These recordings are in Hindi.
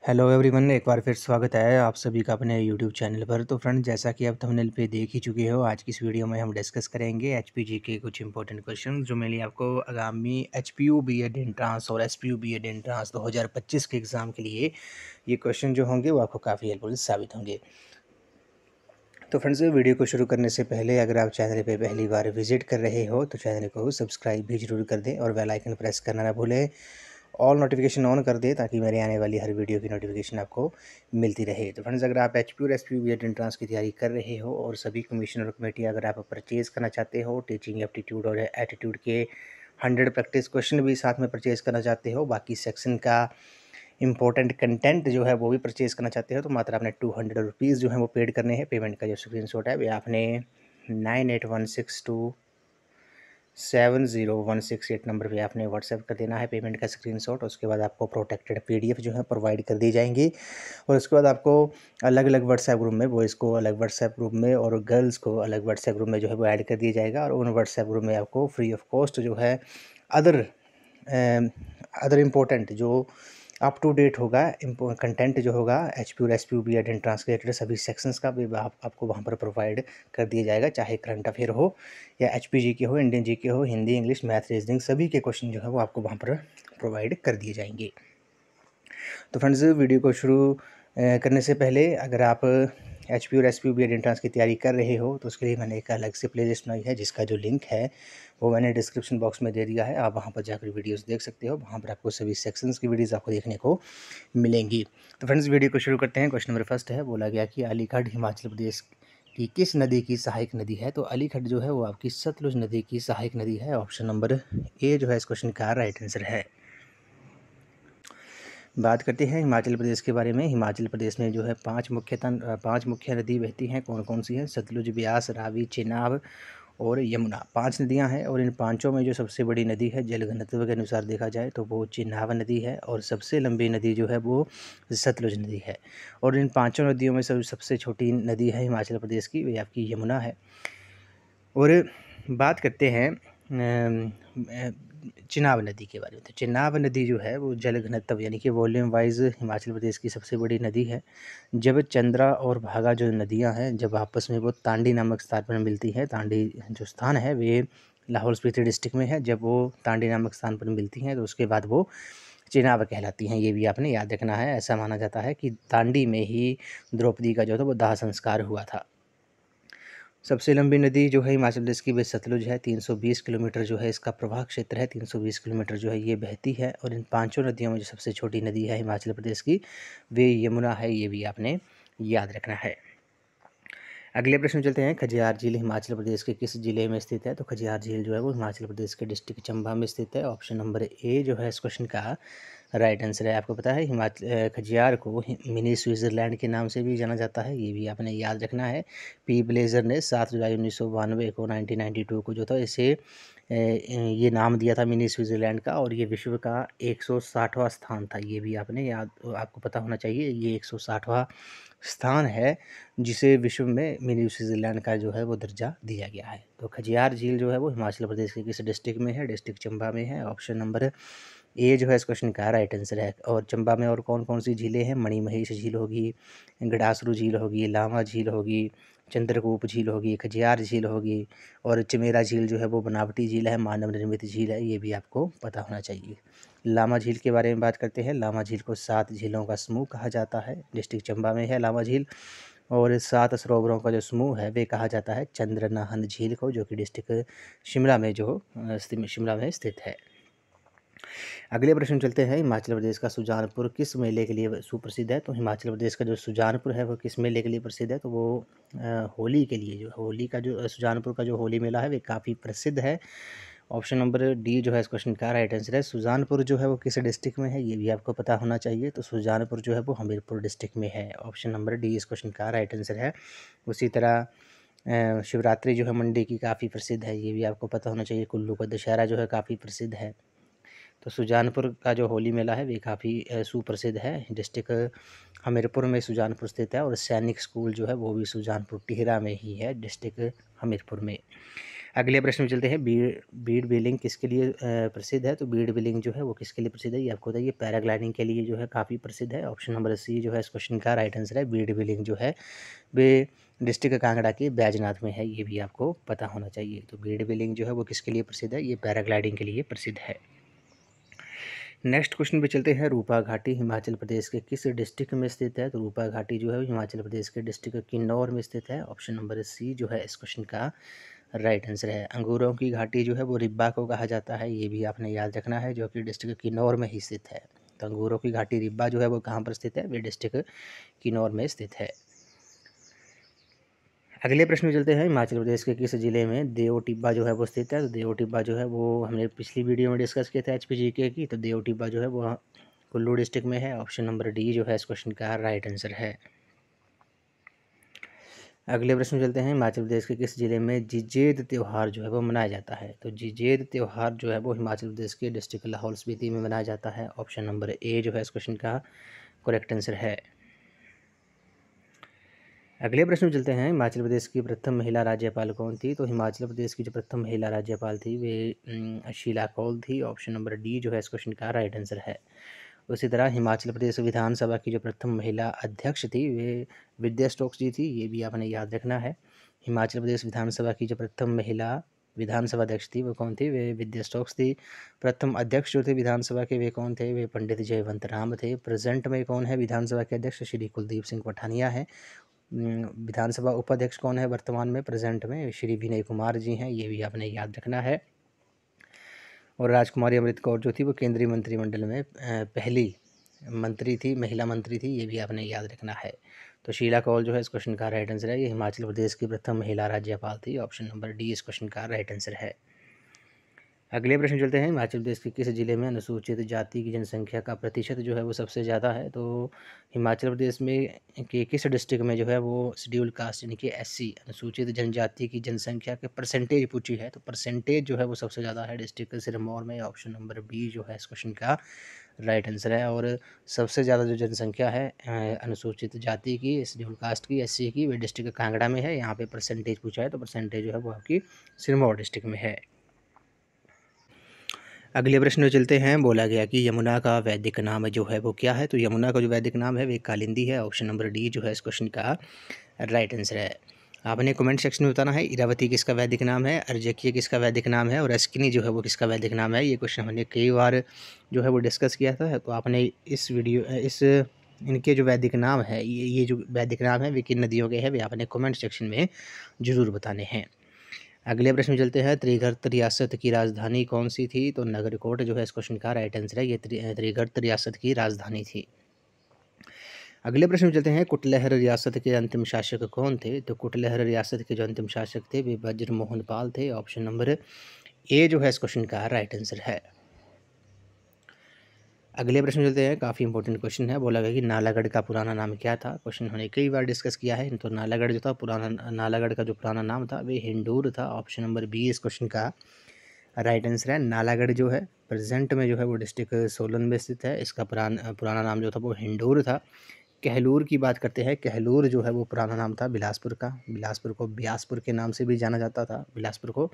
हेलो एवरीवन, एक बार फिर स्वागत है आप सभी का अपने यूट्यूब चैनल पर। तो फ्रेंड, जैसा कि आप थंबनेल पे देख ही चुके हो, आज की इस वीडियो में हम डिस्कस करेंगे एचपीजी के कुछ इंपॉर्टेंट क्वेश्चन जो मेनली आपको आगामी एचपीयू बीएड एंट्रांस और एसपीयू बीएड एंट्रांस 2025 के एग्ज़ाम के लिए ये क्वेश्चन जो होंगे वो आपको काफ़ी हेल्पफुल साबित होंगे। तो फ्रेंड्स, वीडियो को शुरू करने से पहले अगर आप चैनल पे पहली बार विजिट कर रहे हो तो चैनल को सब्सक्राइब भी जरूर कर दें और बेल आइकन प्रेस करना ना भूलें। ऑल नोटिफिकेशन ऑन कर दें ताकि मेरे आने वाली हर वीडियो की नोटिफिकेशन आपको मिलती रहे। तो फ्रेंड्स, अगर आप एचपीयू और एसपीयू बीएड एंट्रांस की तैयारी कर रहे हो और सभी कमीशन और कमेटी अगर आप परचेज़ करना चाहते हो, टीचिंग एप्टीट्यूड और एटीट्यूड के 100 प्रैक्टिस क्वेश्चन भी साथ में परचेज़ करना चाहते हो, बाकी सेक्शन का इंपॉर्टेंट कंटेंट जो है वो भी परचेज़ करना चाहते हो, तो मात्र आपने 200 रुपीज़ जो है वो पेड करने हैं। पेमेंट का जो स्क्रीनशॉट है वो आपने 9816270168 नंबर पे आपने व्हाट्सएप कर देना है पेमेंट का स्क्रीनशॉट। उसके बाद आपको प्रोटेक्टेड पीडीएफ जो है प्रोवाइड कर दी जाएंगी और उसके बाद आपको अलग अलग व्हाट्सएप ग्रुप में, बॉयज़ को अलग व्हाट्सएप ग्रुप में और गर्ल्स को अलग व्हाट्सएप ग्रुप में जो है वो ऐड कर दिया जाएगा। और उन व्हाट्सएप ग्रुप में आपको फ्री ऑफ कॉस्ट जो है अदर इम्पोर्टेंट जो अप टू डेट होगा कंटेंट जो होगा एचपीयू और एसपीयू बीएड एंट्रांस के रिलेटेड सभी सेक्शंस का भी आपको वहाँ पर प्रोवाइड कर दिया जाएगा, चाहे करंट अफेयर हो या एचपीजी के हो, इंडियन जी के हो, हिंदी, इंग्लिश, मैथ, रीजनिंग, सभी के क्वेश्चन जो है वो आपको वहाँ पर प्रोवाइड कर दिए जाएंगे। तो फ्रेंड्स, वीडियो को शुरू करने से पहले अगर आप एचपीयू और एसपीयू बीएड एंट्रांस की तैयारी कर रहे हो तो उसके लिए मैंने एक अलग से प्लेलिस्ट बनाई है जिसका जो लिंक है वो मैंने डिस्क्रिप्शन बॉक्स में दे दिया है। आप वहाँ पर जाकर वीडियोस देख सकते हो, वहाँ पर आपको सभी सेक्शंस की वीडियोस आपको देखने को मिलेंगी। तो फ्रेंड्स, वीडियो को शुरू करते हैं। क्वेश्चन नंबर फर्स्ट है, बोला गया कि अलीगढ़ हिमाचल प्रदेश की किस नदी की सहायक नदी है? तो अलीगढ़ जो है वो आपकी सतलुज नदी की सहायक नदी है। ऑप्शन नंबर ए जो है इस क्वेश्चन का राइट आंसर है। बात करते हैं हिमाचल प्रदेश के बारे में। हिमाचल प्रदेश में जो है पांच मुख्य नदी बहती हैं। कौन कौन सी हैं? सतलुज, ब्यास, रावी, चेनाब और यमुना। 5 नदियां हैं और इन पांचों में जो सबसे बड़ी नदी है जल घनत्व के अनुसार देखा जाए तो वो चेनाब नदी है और सबसे लंबी नदी जो है वो सतलुज नदी है। और इन पांचों नदियों में सबसे छोटी नदी है हिमाचल प्रदेश की, वे आपकी यमुना है। और बात करते हैं चेनाब नदी के बारे में। तो चेनाब नदी जो है वो जल घनत्व यानी कि वॉल्यूम वाइज हिमाचल प्रदेश की सबसे बड़ी नदी है। जब चंद्रा और भागा जो नदियां हैं जब आपस में वो तांडी नामक स्थान पर मिलती है, तांडी जो स्थान है वे लाहौल स्पीति डिस्ट्रिक्ट में है, जब वो तांडी नामक स्थान पर मिलती हैं तो उसके बाद वो चेनाब कहलाती हैं। ये भी आपने याद रखना है। ऐसा माना जाता है कि तांडी में ही द्रौपदी का जो था वो दाह संस्कार हुआ था। सबसे लंबी नदी जो है हिमाचल प्रदेश की वे सतलुज है। 320 किलोमीटर जो है इसका प्रवाह क्षेत्र है। 320 किलोमीटर जो है ये बहती है। और इन पांचों नदियों में जो सबसे छोटी नदी है हिमाचल प्रदेश की वे यमुना है। ये भी आपने याद रखना है। अगले प्रश्न में चलते हैं। खजियार झील हिमाचल प्रदेश के किस जिले में स्थित है? तो खजियार झील जो है वो हिमाचल प्रदेश के डिस्ट्रिक्ट चंबा में स्थित है। ऑप्शन नंबर ए जो है इस क्वेश्चन का राइट आंसर है। आपको पता है खजियार को मिनी स्विट्ज़रलैंड के नाम से भी जाना जाता है, ये भी आपने याद रखना है। पी ब्लेजर ने 7 जुलाई 1992 को 1992 को जो था इसे ये नाम दिया था मिनी स्विट्ज़रलैंड का, और ये विश्व का 160वां स्थान था। ये भी आपने आपको पता होना चाहिए। ये 160वां स्थान है जिसे विश्व में मिनी स्विट्ज़रलैंड का जो है वो दर्जा दिया गया है। तो खजियार झील जो है वो हिमाचल प्रदेश के किस डिस्ट्रिक्ट में है? डिस्ट्रिक्ट चंबा में है। ऑप्शन नंबर ए जो है इस क्वेश्चन का राइट आंसर है। और चंबा में और कौन कौन सी झीलें हैं? मणिमहेश झील होगी, गडासरू झील होगी, लामा झील होगी, चंद्रकूप झील होगी, खजियार झील होगी और चमेरा झील जो है वो बनावटी झील है, मानव निर्मित झील है। ये भी आपको पता होना चाहिए। लामा झील के बारे में बात करते हैं। लामा झील को 7 झीलों का समूह कहा जाता है। डिस्ट्रिक्ट चंबा में है लामा झील। और 7 सरोवरों का जो समूह है वे कहा जाता है चंद्रनाहन झील को, जो कि डिस्ट्रिक्ट शिमला में शिमला में स्थित है। अगले प्रश्न चलते हैं। हिमाचल प्रदेश का सुजानपुर किस मेले के लिए सुप्रसिद्ध है? तो हिमाचल प्रदेश का जो सुजानपुर है वो किस मेले के लिए प्रसिद्ध है? तो वो होली के लिए, जो होली का जो सुजानपुर का जो होली मेला है वे काफ़ी प्रसिद्ध है। ऑप्शन नंबर डी जो है इस क्वेश्चन का राइट आंसर है। सुजानपुर जो है वो किस डिस्ट्रिक्ट में है? ये भी आपको पता होना चाहिए। तो सुजानपुर जो है वो हमीरपुर डिस्ट्रिक्ट में है। ऑप्शन नंबर डी इस क्वेश्चन का राइट आंसर है। उसी तरह शिवरात्रि जो है मंडी की काफ़ी प्रसिद्ध है, ये भी आपको पता होना चाहिए। कुल्लू का दशहरा जो है काफ़ी प्रसिद्ध है। तो सुजानपुर का जो होली मेला है वे काफ़ी सुप्रसिद्ध है। डिस्ट्रिक्ट हमीरपुर में सुजानपुर स्थित है और सैनिक स्कूल जो है वो भी सुजानपुर टिहरा में ही है, डिस्ट्रिक्ट हमीरपुर में। अगले प्रश्न में चलते हैं। बीड बिलिंग किसके लिए प्रसिद्ध है? तो बीड बिलिंग जो है वो किसके लिए प्रसिद्ध है? ये आपको बताइए। पैराग्लाइडिंग के लिए जो है काफ़ी प्रसिद्ध है। ऑप्शन नंबर सी जो है इस क्वेश्चन का राइट आंसर है। बीड बिलिंग जो है वे डिस्ट्रिक्ट कांगड़ा के बैजनाथ में है, ये भी आपको पता होना चाहिए। तो बीड बिलिंग जो है वो किसके लिए प्रसिद्ध है? ये पैराग्लाइडिंग के लिए प्रसिद्ध है। नेक्स्ट क्वेश्चन पे चलते हैं। रूपा घाटी हिमाचल प्रदेश के किस डिस्ट्रिक्ट में स्थित है? तो रूपा घाटी जो है हिमाचल प्रदेश के डिस्ट्रिक्ट किन्नौर में स्थित है। ऑप्शन नंबर सी जो है इस क्वेश्चन का राइट आंसर है। अंगूरों की घाटी जो है वो रिब्बा को कहा जाता है, ये भी आपने याद रखना है, जो कि डिस्ट्रिक्ट किन्नौर में ही स्थित है। तो अंगूरों की घाटी रिब्बा जो है वो कहाँ पर स्थित है? वे डिस्ट्रिक्ट किन्नौर में स्थित है। अगले प्रश्न में चलते हैं। हिमाचल प्रदेश के किस जिले में देव टिब्बा जो है वो स्थित है? तो देव टिब्बा जो है वो हमने पिछली वीडियो में डिस्कस किया था HPGK की। तो देव टिब्बा जो है वो कुल्लू डिस्ट्रिक्ट में है। ऑप्शन नंबर डी जो है इस क्वेश्चन का राइट आंसर है। अगले प्रश्न में चलते हैं। हिमाचल प्रदेश के किस जिले में जिजेद त्यौहार जो है वो मनाया जाता है? तो जिजेद त्यौहार जो है वो हिमाचल प्रदेश के डिस्ट्रिक्ट लाहौल स्पीति में मनाया जाता है। ऑप्शन नंबर ए जो है इस क्वेश्चन का करेक्ट आंसर है। अगले प्रश्न में चलते हैं। हिमाचल प्रदेश की प्रथम महिला राज्यपाल कौन थी? तो हिमाचल प्रदेश की जो प्रथम महिला राज्यपाल थी वे शीला कौल थी। ऑप्शन नंबर डी जो है इस क्वेश्चन का राइट आंसर है। उसी तरह हिमाचल प्रदेश विधानसभा की जो प्रथम महिला अध्यक्ष थी वे विद्या स्टोक्स जी थी, ये भी आपने याद रखना है। हिमाचल प्रदेश विधानसभा की जो प्रथम महिला विधानसभा अध्यक्ष थी वो कौन थी? वे विद्या स्टोक्स थी। प्रथम अध्यक्ष जो थे विधानसभा के वे कौन थे? वे पंडित जयवंत राम थे। प्रेजेंट में कौन है विधानसभा के अध्यक्ष? श्री कुलदीप सिंह पठानिया है। विधानसभा उपाध्यक्ष कौन है वर्तमान में प्रेजेंट में? श्री विनय कुमार जी हैं, ये भी आपने याद रखना है। और राजकुमारी अमृत कौर जो थी वो केंद्रीय मंत्रिमंडल में पहली मंत्री थी, महिला मंत्री थी, ये भी आपने याद रखना है। तो शीला कौल जो है इस क्वेश्चन का राइट आंसर है। ये हिमाचल प्रदेश की प्रथम महिला राज्यपाल थी। ऑप्शन नंबर डी इस क्वेश्चन का राइट आंसर है। अगले प्रश्न चलते हैं। हिमाचल प्रदेश के किस जिले में अनुसूचित जाति की जनसंख्या का प्रतिशत जो है वो सबसे ज़्यादा है? तो हिमाचल प्रदेश में के किस डिस्ट्रिक्ट में जो है वो शेड्यूल कास्ट यानी कि SC अनुसूचित जनजाति की जनसंख्या के परसेंटेज पूछी है? तो परसेंटेज जो है वो सबसे ज़्यादा है डिस्ट्रिक्ट सिरमौर में। ऑप्शन नंबर बी जो है इस क्वेश्चन का राइट आंसर है। और सबसे ज़्यादा जो जनसंख्या है अनुसूचित जाति की, शेड्यूल कास्ट की, SC की, वे डिस्ट्रिक्ट कांगड़ा में है। यहाँ पे परसेंटेज पूछा है तो परसेंटेज जो है वो आपकी सिरमौर डिस्ट्रिक्ट में है। अगले प्रश्न में चलते हैं। बोला गया कि यमुना का वैदिक नाम जो है वो क्या है? तो यमुना का जो वैदिक नाम है वे कालिंदी है। ऑप्शन नंबर डी जो है इस क्वेश्चन का राइट आंसर है। आपने कमेंट सेक्शन में बताना है इरावती किसका वैदिक नाम है, अर्जकिया किसका वैदिक नाम है और अस्किनी जो है वो किसका वैदिक नाम है। ये क्वेश्चन हमने कई बार जो है वो डिस्कस किया था। तो आपने इस इनके जो वैदिक नाम है, ये जो वैदिक नाम है वे किन नदियों के हैं, वे आपने कमेंट सेक्शन में ज़रूर बताने हैं। अगले प्रश्न में चलते हैं। त्रिगर्त रियासत की राजधानी कौन सी थी? तो नगरकोट जो है इस क्वेश्चन का राइट आंसर है। ये त्रिगर्त रियासत की राजधानी थी। अगले प्रश्न में चलते हैं। कुटलहर रियासत के अंतिम शासक कौन थे? तो कुटलहर रियासत के जो अंतिम शासक थे वे वज्र मोहन पाल थे। ऑप्शन नंबर ए जो है इस क्वेश्चन का राइट आंसर है। अगले प्रश्न चलते हैं। काफ़ी इंपॉर्टेंट क्वेश्चन है। बोला गया कि नालागढ़ का पुराना नाम क्या था? क्वेश्चन हमने कई बार डिस्कस किया है। तो नालागढ़ जो था पुराना, नालागढ़ का जो पुराना नाम था वे हिंडूर था। ऑप्शन नंबर बी इस क्वेश्चन का राइट आंसर है। नालागढ़ जो है प्रेजेंट में जो है वो डिस्ट्रिक्ट सोलन में स्थित है। इसका पुराना नाम जो था वो हिंडूर था। कहलूर की बात करते हैं। कहलूर जो है वो पुराना नाम था बिलासपुर का। बिलासपुर को ब्यासपुर के नाम से भी जाना जाता था बिलासपुर को।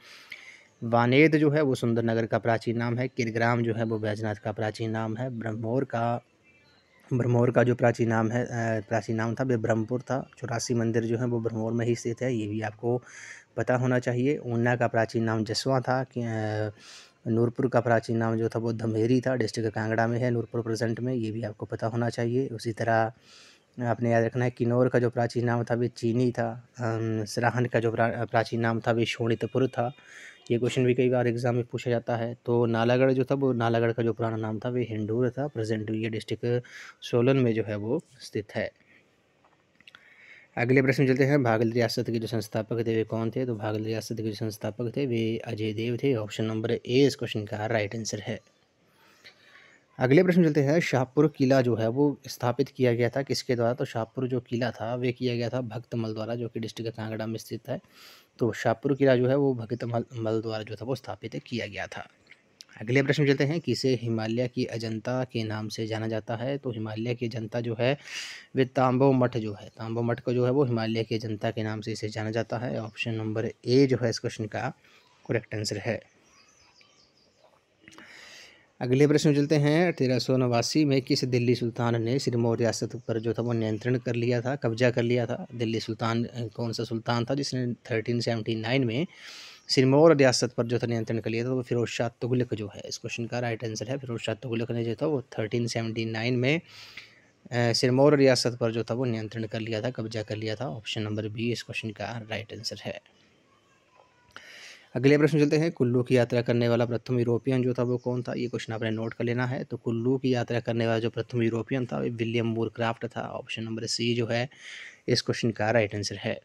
वानेद जो है वो सुंदरनगर का प्राचीन नाम है। किरग्राम जो है वो बैजनाथ का प्राचीन नाम है। ब्रह्मौर का जो प्राचीन नाम था वे ब्रह्मपुर था। 84 मंदिर जो है वो ब्रह्मौर में ही स्थित है, ये भी आपको पता होना चाहिए। ऊना का प्राचीन नाम जसवा था। नूरपुर का प्राचीन नाम जो था वो धमेरी था, डिस्ट्रिक्ट कांगड़ा में है नूरपुर प्रेजेंट में, ये भी आपको पता होना चाहिए। उसी तरह आपने याद रखना है किन्नौर का जो प्राचीन नाम था वे चीनी था। सराहन का जो प्राचीन नाम था वे शोणितपुर था। ये क्वेश्चन भी कई बार एग्जाम में पूछा जाता है। तो नालागढ़ जो था वो नालागढ़ का जो पुराना नाम था वे हिंडूर था। प्रेजेंट ये डिस्ट्रिक्ट सोलन में जो है वो स्थित है। अगले प्रश्न चलते हैं। भागल रियासत के जो संस्थापक थे वे कौन थे? तो भागल रियासत के जो संस्थापक थे वे अजय देव थे। ऑप्शन नंबर ए इस क्वेश्चन का राइट आंसर है। अगले प्रश्न चलते हैं। शाहपुर किला जो है वो स्थापित किया गया था किसके द्वारा? तो शाहपुर जो किला था वे किया गया था भक्तमल द्वारा, जो कि डिस्ट्रिक्ट कांगड़ा में स्थित है। तो शाहपुर किला जो है वो भक्तमल द्वारा जो था वो स्थापित किया गया था। अगले प्रश्न चलते हैं। किसे हिमालय की अजंता के नाम से जाना जाता है? तो हिमालय की अजंता जो है वे तांबो मठ जो है, तांबो मठ को जो है वो हिमालय की अजंता के नाम से इसे जाना जाता है। ऑप्शन नंबर ए जो है इस क्वेश्चन का करेक्ट आंसर है। अगले प्रश्न में चलते हैं। 1389 में किस दिल्ली सुल्तान ने सिरमौर रियासत पर जो था वो नियंत्रण कर लिया था, कब्जा कर लिया था? दिल्ली सुल्तान कौन सा सुल्तान था जिसने 1379 में सिरमौर रियासत पर जो था नियंत्रण कर लिया था? वो फिरोज शाह तुगलक जो है। इस क्वेश्चन का राइट आंसर है फिरोज शाह तुगलक ने जो था वो 1379 में सिरमौर रियासत पर जो था वो नियंत्रण कर लिया था, कब्जा कर लिया था। ऑप्शन नंबर बी इस क्वेश्चन का राइट आंसर है। अगले प्रश्न चलते हैं। कुल्लू की यात्रा करने वाला प्रथम यूरोपियन जो था वो कौन था? ये क्वेश्चन आपने नोट कर लेना है। तो कुल्लू की यात्रा करने वाला जो प्रथम यूरोपियन था वो विलियम मूरक्राफ्ट था। ऑप्शन नंबर सी जो है इस क्वेश्चन का राइट आंसर है।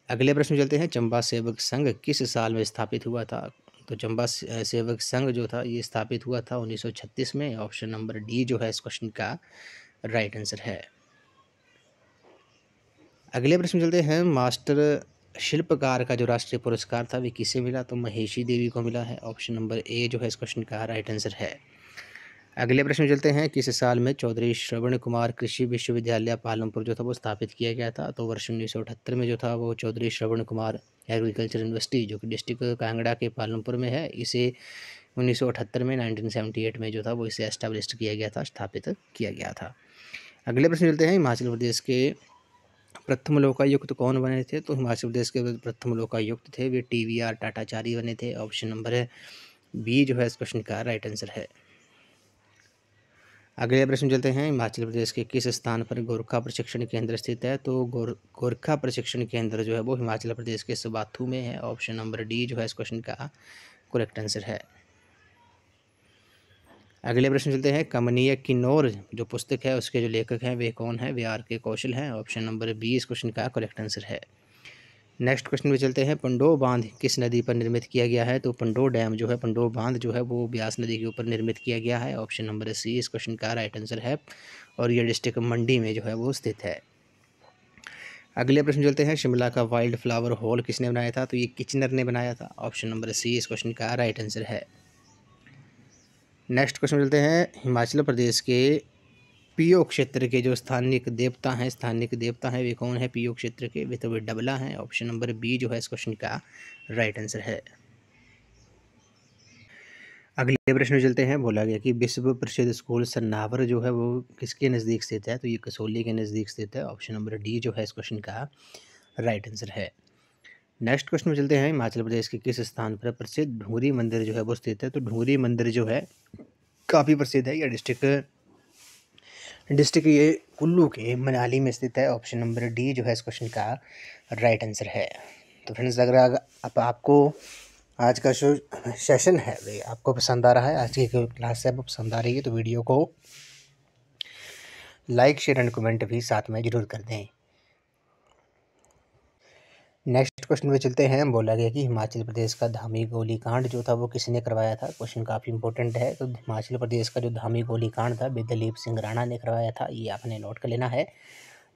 अगले प्रश्न चलते हैं। चंबा सेवक संघ किस साल में स्थापित हुआ था? तो चंबा सेवक संघ जो था ये स्थापित हुआ था 1936 में। ऑप्शन नंबर डी जो है इस क्वेश्चन का राइट आंसर है। अगले प्रश्न चलते हैं। मास्टर शिल्पकार का जो राष्ट्रीय पुरस्कार था वे किसे मिला? तो महेशी देवी को मिला है। ऑप्शन नंबर ए जो है इस क्वेश्चन का राइट आंसर है। अगले प्रश्न चलते हैं। किस साल में चौधरी श्रवण कुमार कृषि विश्वविद्यालय पालमपुर जो था वो स्थापित किया गया था? तो वर्ष 1978 में जो था वो चौधरी श्रवण कुमार एग्रीकल्चर यूनिवर्सिटी जो कि डिस्ट्रिक्ट कांगड़ा के पालमपुर में है, इसे 1978 में 1978 में जो था वो इसे एस्टेब्लिश किया गया था, स्थापित किया गया था। अगले प्रश्न चलते हैं। हिमाचल प्रदेश के प्रथम लोकायुक्त कौन बने थे? तो हिमाचल प्रदेश के प्रथम लोकायुक्त थे वे TVR टाटाचारी बने थे। ऑप्शन नंबर बी जो है इस क्वेश्चन का राइट आंसर है। अगले प्रश्न चलते हैं। हिमाचल प्रदेश के किस स्थान पर गोरखा प्रशिक्षण केंद्र स्थित है? तो गोरखा प्रशिक्षण केंद्र जो है वो हिमाचल प्रदेश के सबाथू में है। ऑप्शन नंबर डी जो है इस क्वेश्चन का करेक्ट आंसर है। अगले प्रश्न चलते हैं। कमनीय किन्नौर जो पुस्तक है उसके जो लेखक हैं वे कौन है? वे RK कौशल हैं। ऑप्शन नंबर बी इस क्वेश्चन का करेक्ट आंसर है। नेक्स्ट क्वेश्चन में चलते हैं। पंडोह बांध किस नदी पर निर्मित किया गया है? तो पंडोह डैम जो है, पंडोह बांध जो है वो ब्यास नदी के ऊपर निर्मित किया गया है। ऑप्शन नंबर सी इस क्वेश्चन का राइट आंसर है और ये डिस्ट्रिक्ट मंडी में जो है वो स्थित है। अगले प्रश्न चलते हैं। शिमला का वाइल्ड फ्लावर हॉल किसने बनाया था? तो ये किचनर ने बनाया था। ऑप्शन नंबर सी इस क्वेश्चन का राइट आंसर है। नेक्स्ट क्वेश्चन चलते हैं। हिमाचल प्रदेश के पीओ क्षेत्र के जो स्थानिक देवता हैं वे कौन है? पीओ क्षेत्र के वे तो वे डबला हैं। ऑप्शन नंबर बी जो है इस क्वेश्चन का राइट आंसर है। अगले प्रश्न में चलते हैं। बोला गया कि विश्व प्रसिद्ध स्कूल सन्नावर जो है वो किसके नज़दीक स्थित है? तो ये कसौली के नज़दीक स्थित है। ऑप्शन नंबर डी जो है इस क्वेश्चन का राइट आंसर है। नेक्स्ट क्वेश्चन में चलते हैं। हिमाचल प्रदेश के किस स्थान पर प्रसिद्ध ढूंगरी मंदिर जो है वो स्थित है? तो ढूंगरी मंदिर जो है काफ़ी प्रसिद्ध है। यह डिस्ट्रिक्ट ये कुल्लू के मनाली में स्थित है। ऑप्शन नंबर डी जो है इस क्वेश्चन का राइट आंसर है। तो फ्रेंड्स, अगर आपको आज का जो सेशन है वे आपको पसंद आ रहा है, आज की जो क्लास है वो पसंद आ रही है, तो वीडियो को लाइक शेयर एंड कमेंट भी साथ में ज़रूर कर दें। नेक्स्ट क्वेश्चन में चलते हैं। बोला गया कि हिमाचल प्रदेश का धामी गोलीकांड जो था वो किसने करवाया था? क्वेश्चन काफ़ी इंपॉर्टेंट है। तो हिमाचल प्रदेश का जो धामी गोलीकांड था वे दलीप सिंह राणा ने करवाया था, ये आपने नोट कर लेना है।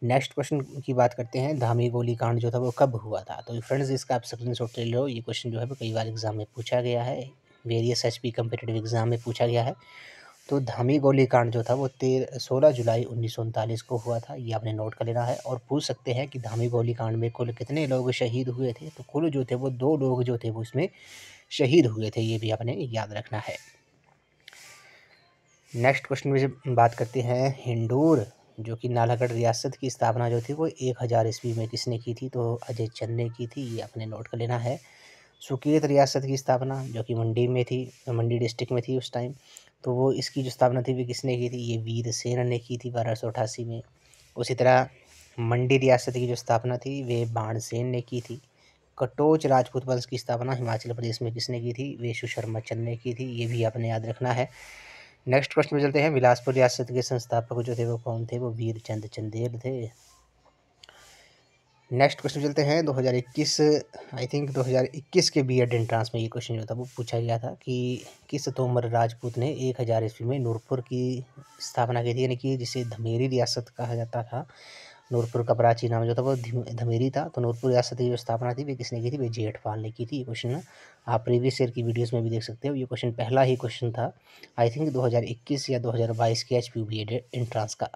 नेक्स्ट क्वेश्चन की बात करते हैं। धामी गोलीकांड जो था वो कब हुआ था? तो फ्रेंड्स, इसका आप स्क्रीनशॉट ले लो। ये क्वेश्चन जो है वो कई बार एग्जाम में पूछा गया है, वेरियस HP कम्पिटिटिव एग्जाम में पूछा गया है। तो धामी गोलीकांड जो था वो 16 जुलाई 1939 को हुआ था, ये आपने नोट कर लेना है। और पूछ सकते हैं कि धामी गोलीकांड में कुल कितने लोग शहीद हुए थे? तो कुल जो थे वो 2 लोग जो थे वो इसमें शहीद हुए थे, ये भी आपने याद रखना है। नेक्स्ट क्वेश्चन में बात करते हैं। हिंडूर जो कि नालागढ़ रियासत की स्थापना जो थी वो 1000 ईस्वी में किसने की थी? तो अजय चंद ने की थी, ये आपने नोट कर लेना है। सुकेत रियासत की स्थापना जो कि मंडी में थी, मंडी डिस्ट्रिक्ट में थी उस टाइम, तो वो इसकी जो स्थापना थी वो किसने की थी? ये वीर सेन ने की थी 1288 में। उसी तरह मंडी रियासत की जो स्थापना थी वे बाणसेन ने की थी। कटोच राजपूत वंश की स्थापना हिमाचल प्रदेश में किसने की थी? वे सुशर्मा चंद ने की थी, ये भी आपने याद रखना है। नेक्स्ट क्वेश्चन में चलते हैं। बिलासपुर रियासत के संस्थापक जो थे वो कौन थे? वो वीर चंद चंदेल थे। नेक्स्ट क्वेश्चन चलते हैं। 2021 आई थिंक 2021 के B.Ed एंट्रांस में ये क्वेश्चन जो था वो पूछा गया था कि किस तोमर राजपूत ने 1000 ईस्वी में नूरपुर की स्थापना की थी, यानी कि जिसे धमेरी रियासत कहा जाता था। नूरपुर का प्राचीन नाम जो था वो धमेरी था। तो नूरपुर रियासत की जो स्थापना थी वे किसने की थी? वे जेठपाल ने की थी। ये क्वेश्चन आप प्रीवियस ईयर की वीडियोज़ में भी देख सकते हो। ये क्वेश्चन पहला ही क्वेश्चन था आई थिंक 2021 या 2022 के HPU B.Ed एंट्रांस का।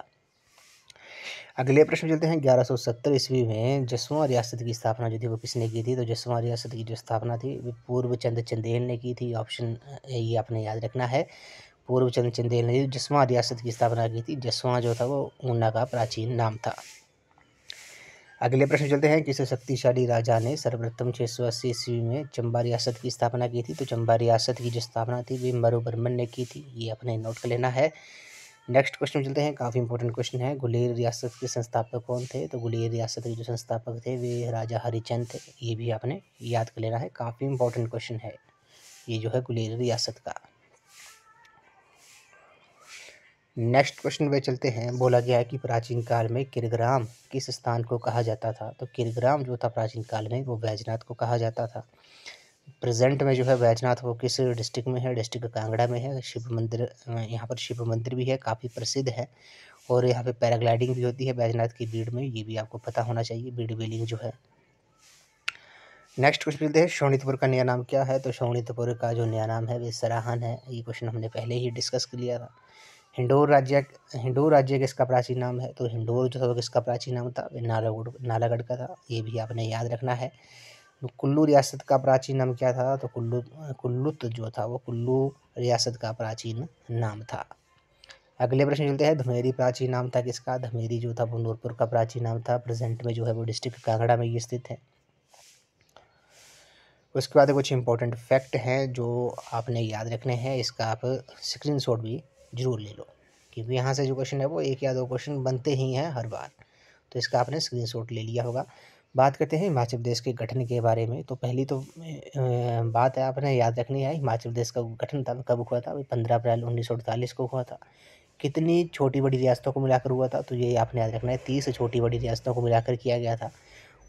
अगले प्रश्न चलते हैं। 1170 ईस्वी में जसवां रियासत की स्थापना जो थी वो किसने की थी? तो जसवां रियासत की जो स्थापना थी वो पूर्वचंद चंदेल ने की थी। ऑप्शन ये आपने याद रखना है। पूर्वचंद चंदेल ने जसवां रियासत की स्थापना की थी। जसवां जो था वो ऊना का प्राचीन नाम था। अगले प्रश्न चलते हैं। किस शक्तिशाली राजा ने सर्वप्रथम 680 ईस्वी में चंबा रियासत की स्थापना की थी? तो चंबा रियासत की जो स्थापना थी वे मरुवर्मन ने की थी। ये अपने नोट कर लेना है। नेक्स्ट क्वेश्चन चलते हैं। काफ़ी इंपॉर्टेंट क्वेश्चन है। गुलेर रियासत के संस्थापक कौन थे? तो गुलेर रियासत के जो संस्थापक थे वे राजा हरिचंद थे। ये भी आपने याद कर लेना है। काफ़ी इंपॉर्टेंट क्वेश्चन है ये जो है गुलेर रियासत का। नेक्स्ट क्वेश्चन पे चलते हैं। बोला गया है कि प्राचीन काल में किरग्राम किस स्थान को कहा जाता था? तो किरग्राम जो था प्राचीन काल में वो बैजनाथ को कहा जाता था। प्रेजेंट में जो है बैजनाथ वो किस डिस्ट्रिक्ट में है? डिस्ट्रिक्ट कांगड़ा में है। शिव मंदिर यहाँ पर शिव मंदिर भी है, काफ़ी प्रसिद्ध है। और यहाँ पे पैराग्लाइडिंग भी होती है बैजनाथ की भीड़ में, ये भी आपको पता होना चाहिए, बीड वेलिंग जो है। नेक्स्ट क्वेश्चन मिलते हैं। शोणितपुर का नया नाम क्या है? तो शोणितपुर का जो नया नाम है वे सराहन है। ये क्वेश्चन हमने पहले ही डिस्कस कर लिया था। हिंडोर राज्य किसका प्राचीन नाम है? तो हिंडोर जो था वो किसका प्राचीन नाम था? वे नालागढ़ का था। ये भी आपने याद रखना है। तो कुल्लू रियासत का प्राचीन नाम क्या था? तो कुल्लुत जो था वो कुल्लू रियासत का प्राचीन नाम था। अगले प्रश्न चलते हैं। धमेरी प्राचीन नाम था किसका? धमेरी जो था वो नूरपुर का प्राचीन नाम था। प्रेजेंट में जो है वो डिस्ट्रिक्ट कांगड़ा में ये स्थित है। उसके बाद कुछ इंपॉर्टेंट फैक्ट हैं जो आपने याद रखने हैं। इसका आप स्क्रीनशॉट भी जरूर ले लो, क्योंकि यहाँ से जो क्वेश्चन है वो एक या दो क्वेश्चन बनते ही हैं हर बार, तो इसका आपने स्क्रीनशॉट ले लिया होगा। बात करते हैं हिमाचल प्रदेश के गठन के बारे में। तो पहली तो बात है आपने याद रखनी है, हिमाचल प्रदेश का गठन कब हुआ था? 15 अप्रैल 1948 को हुआ था। कितनी छोटी बड़ी रियासतों को मिलाकर हुआ था? तो ये आपने याद रखना है, 30 छोटी बड़ी रियासतों को मिलाकर किया गया था।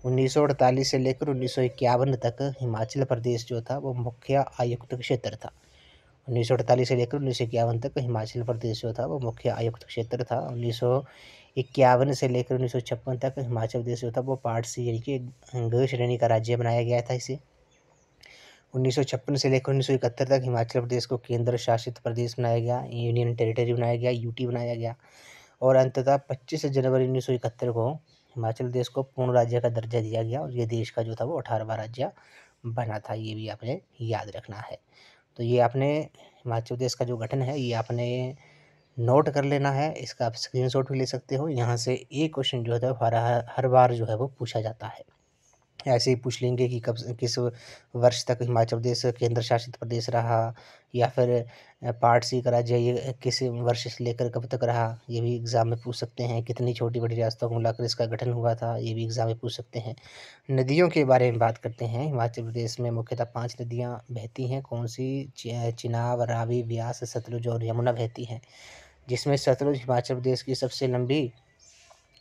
1948 से लेकर 1951 तक हिमाचल प्रदेश जो था वो मुख्य आयुक्त क्षेत्र था। 1948 से लेकर 1951 तक हिमाचल प्रदेश जो था वो मुख्य आयुक्त क्षेत्र था। 1951 से लेकर 1956 तक हिमाचल प्रदेश जो था वो पार्ट सी यानी कि ग श्रेणी का राज्य बनाया गया था इसे। 1956 से लेकर 1971 तक हिमाचल प्रदेश को केंद्र शासित प्रदेश बनाया गया, यूनियन टेरिटरी बनाया गया, यूटी बनाया गया। और अंततः 25 जनवरी 1971 को हिमाचल प्रदेश को पूर्ण राज्य का दर्जा दिया गया और ये देश का जो था वो 18वां राज्य बना था। ये भी आपने याद रखना है। तो ये आपने हिमाचल प्रदेश का जो गठन है ये आपने नोट कर लेना है। इसका आप स्क्रीनशॉट भी ले सकते हो। यहाँ से एक क्वेश्चन जो है हर बार जो है वो पूछा जाता है। ऐसे ही पूछ लेंगे कि कब किस वर्ष तक हिमाचल प्रदेश केंद्र शासित प्रदेश रहा, या फिर पार्ट सी का राज्य ये किस वर्ष से लेकर कब तक रहा, ये भी एग्ज़ाम में पूछ सकते हैं। कितनी छोटी बड़ी रियासतों को मिलाकर इसका गठन हुआ था, ये भी एग्ज़ाम में पूछ सकते हैं। नदियों के बारे में बात करते हैं। हिमाचल प्रदेश में मुख्यतः 5 नदियाँ बहती हैं। कौन सी? चिनाब, रावी, ब्यास, सतलुज और यमुना बहती हैं। जिसमें सतलुज हिमाचल प्रदेश की सबसे लंबी,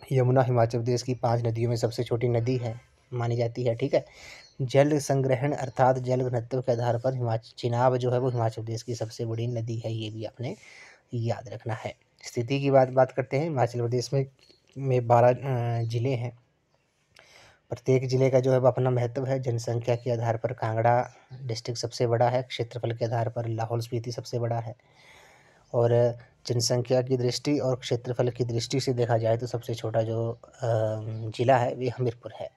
यमुना हिमाचल प्रदेश की 5 नदियों में सबसे छोटी नदी है मानी जाती है। ठीक है। जल संग्रहण अर्थात जल घनत्व के आधार पर चिनाब जो है वो हिमाचल प्रदेश की सबसे बड़ी नदी है। ये भी आपने याद रखना है। स्थिति की बात करते हैं। हिमाचल प्रदेश में 12 ज़िले हैं। प्रत्येक ज़िले का जो है वो अपना महत्व है। जनसंख्या के आधार पर कांगड़ा डिस्ट्रिक्ट सबसे बड़ा है। क्षेत्रफल के आधार पर लाहौल स्पीति सबसे बड़ा है। और जनसंख्या की दृष्टि और क्षेत्रफल की दृष्टि से देखा जाए तो सबसे छोटा जो ज़िला है वे हमीरपुर है।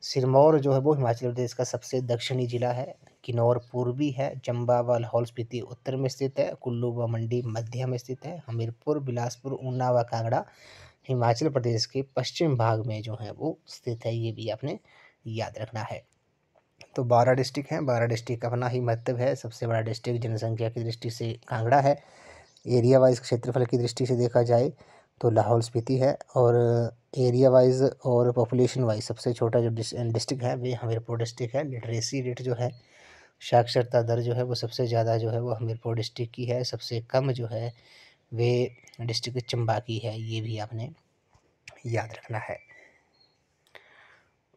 सिरमौर जो है वो हिमाचल प्रदेश का सबसे दक्षिणी ज़िला है। किन्नौर पूर्वी है। चंबा व लाहौल स्पीति उत्तर में स्थित है। कुल्लू व मंडी मध्य में स्थित है। हमीरपुर, बिलासपुर, ऊना व कांगड़ा हिमाचल प्रदेश के पश्चिम भाग में जो है वो स्थित है। ये भी आपने याद रखना है। तो 12 डिस्ट्रिक्ट हैं। 12 डिस्ट्रिक्ट का अपना ही महत्व है। सबसे बड़ा डिस्ट्रिक्ट जनसंख्या की दृष्टि से कांगड़ा है। एरिया वाइज क्षेत्रफल की दृष्टि से देखा जाए तो लाहौल स्पीति है। और एरिया वाइज और पॉपुलेशन वाइज सबसे छोटा जो डिस्ट्रिक्ट है वे हमीरपुर डिस्ट्रिक्ट है। लिटरेसी रेट जो है, साक्षरता दर जो है वो सबसे ज़्यादा जो है वो हमीरपुर डिस्ट्रिक्ट की है। सबसे कम जो है वे डिस्ट्रिक्ट चंबा की है। ये भी आपने याद रखना है।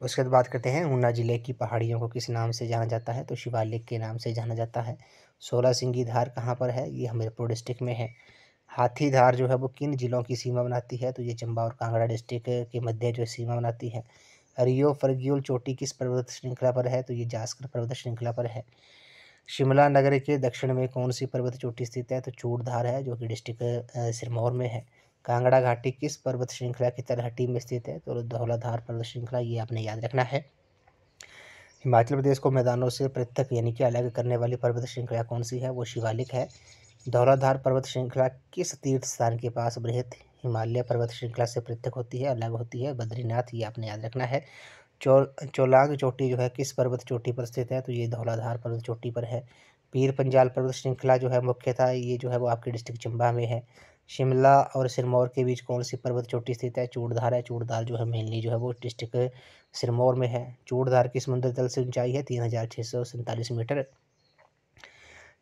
उसके बाद बात करते हैं ऊना ज़िले की पहाड़ियों को किस नाम से जाना जाता है? तो शिवालिक के नाम से जाना जाता है। 16 सिंगी धार कहाँ पर है? ये हमीरपुर डिस्ट्रिक्ट में है। हाथीधार जो है वो किन जिलों की सीमा बनाती है? तो ये चंबा और कांगड़ा डिस्ट्रिक्ट के मध्य जो सीमा बनाती है। रियो फर्ग्यूल चोटी किस पर्वत श्रृंखला पर है? तो ये जास्कर पर्वत श्रृंखला पर है। शिमला नगर के दक्षिण में कौन सी पर्वत चोटी स्थित है? तो चूड़धार है, जो कि डिस्ट्रिक्ट सिरमौर में है। कांगड़ा घाटी किस पर्वत श्रृंखला की तलहटी में स्थित है? तो धौलाधार पर्वत श्रृंखला, ये आपने याद रखना है। हिमाचल प्रदेश को मैदानों से पृथक यानी कि अलग करने वाली पर्वत श्रृंखला कौन सी है? वो शिवालिक है। धौलाधार पर्वत श्रृंखला किस तीर्थ स्थान के पास बृहत हिमालय पर्वत श्रृंखला से पृथक होती है, अलग होती है? बद्रीनाथ, ये आपने याद रखना है। चोलांग चोटी जो है किस पर्वत चोटी पर स्थित है? तो ये धौलाधार पर्वत चोटी पर है। पीर पंजाल पर्वत श्रृंखला जो है मुख्यतः ये जो है वो आपके डिस्ट्रिक्ट चंबा में है। शिमला और सिरमौर के बीच कौन सी पर्वत चोटी स्थित है? चूड़धार है। चूड़धार जो है मेनली जो है वो डिस्ट्रिक्ट सिरमौर में है। चूड़धार की समुद्र तल से ऊंचाई है 3647 मीटर।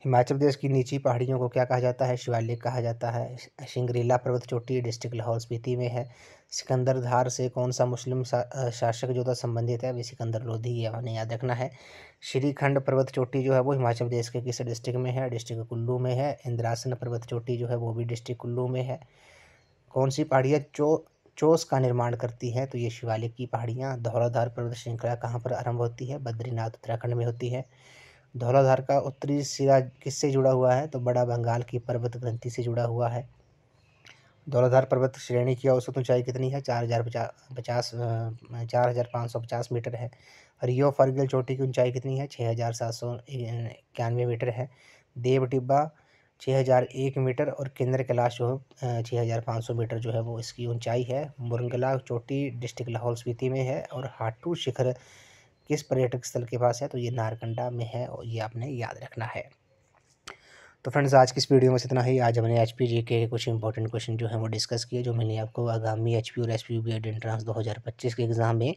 हिमाचल प्रदेश की निची पहाड़ियों को क्या कहा जाता है? शिवालिक कहा जाता है। सिंगरीला पर्वत चोटी डिस्ट्रिक्ट लाहौल स्पीति में है। सिकंदरधार से कौन सा मुस्लिम शासक जो था संबंधित है? वे सिकंदर लोधी, ये आपने याद रखना है। श्रीखंड पर्वत चोटी जो है वो हिमाचल प्रदेश के किस डिस्ट्रिक्ट में है? डिस्ट्रिक्ट कुल्लू में है। इंद्रासन पर्वत चोटी जो है वो भी डिस्ट्रिक्ट कुल्लू में है। कौन सी पहाड़ियाँ चोस का निर्माण करती हैं? तो ये शिवालिक की पहाड़ियाँ। धौलाधार पर्वत श्रृंखला कहाँ पर आरंभ होती है? बद्रीनाथ उत्तराखंड में होती है। धौलाधार का उत्तरी सिरा किससे जुड़ा हुआ है? तो बड़ा बंगाल की पर्वत ग्रंथि से जुड़ा हुआ है। धौलाधार पर्वत श्रेणी की औसत ऊंचाई कितनी है? 4550 मीटर है। रियो फर्गल चोटी की ऊंचाई कितनी है? 6791 मीटर है। देव टिब्बा 6001 मीटर और केंद्र कैलाश जो है 6500 मीटर जो है वो इसकी ऊंचाई है। मुरंगला चोटी डिस्ट्रिक्ट लाहौल स्पीति में है। और हाटू शिखर किस पर्यटक स्थल के पास है? तो ये नारकंडा में है और ये आपने याद रखना है। तो फ्रेंड्स, आज की इस वीडियो में इतना ही। आज हमने एचपी जीके के कुछ इंपॉर्टेंट क्वेश्चन जो हैं वो डिस्कस किए, जो मैंने आपको आगामी एचपी और एसपी बीएड एंट्रेंस 2025 के एग्ज़ाम में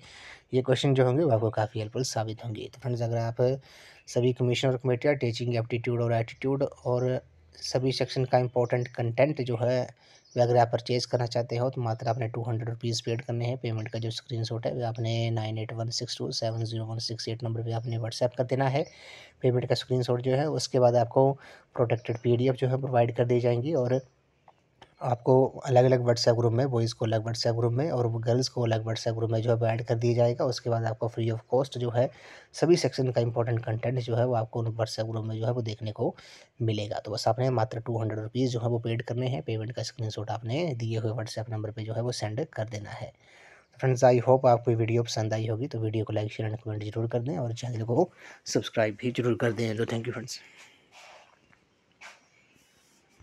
ये क्वेश्चन जो होंगे वो आपको काफ़ी हेल्पफुल साबित होंगे। तो फ्रेंड्स, अगर आप सभी कमीशन और कमेटियाँ, टीचिंग एप्टीट्यूड और एटीट्यूड और सभी सेक्शन का इंपॉर्टेंट कंटेंट जो है वे अगर आप परचेज़ करना चाहते हो तो मात्र आपने 200 रुपीज़ पेड करने हैं। पेमेंट का जो स्क्रीनशॉट है वो आपने 9816270168 नंबर पे आपने व्हाट्सएप कर देना है। पेमेंट का स्क्रीनशॉट जो है उसके बाद आपको प्रोटेक्टेड पीडीएफ जो है प्रोवाइड कर दी जाएंगी और आपको अलग अलग व्हाट्सएप ग्रुप में, बॉयज़ को अलग व्हाट्सएप ग्रुप में और गर्ल्स को अलग व्हाट्सएप ग्रुप में जो है ऐड कर दिया जाएगा। उसके बाद आपको फ्री ऑफ कॉस्ट जो है सभी सेक्शन का इंपॉर्टेंट कंटेंट जो है वो आपको उन व्हाट्सएप ग्रुप में जो है वो देखने को मिलेगा। तो बस आपने मात्र 200 रुपीज़ जो है वो पेड करने हैं। पेमेंट का स्क्रीनशॉट आपने दिए हुए व्हाट्सएप नंबर पर जो है वो सेंड कर देना है। फ्रेंड्स, आई होप आपको वीडियो पसंद आई होगी। तो वीडियो को लाइक शेयर एंड कमेंट जरूर कर दें और चैनल को सब्सक्राइब भी जरूर कर दें। तो थैंक यू फ्रेंड्स।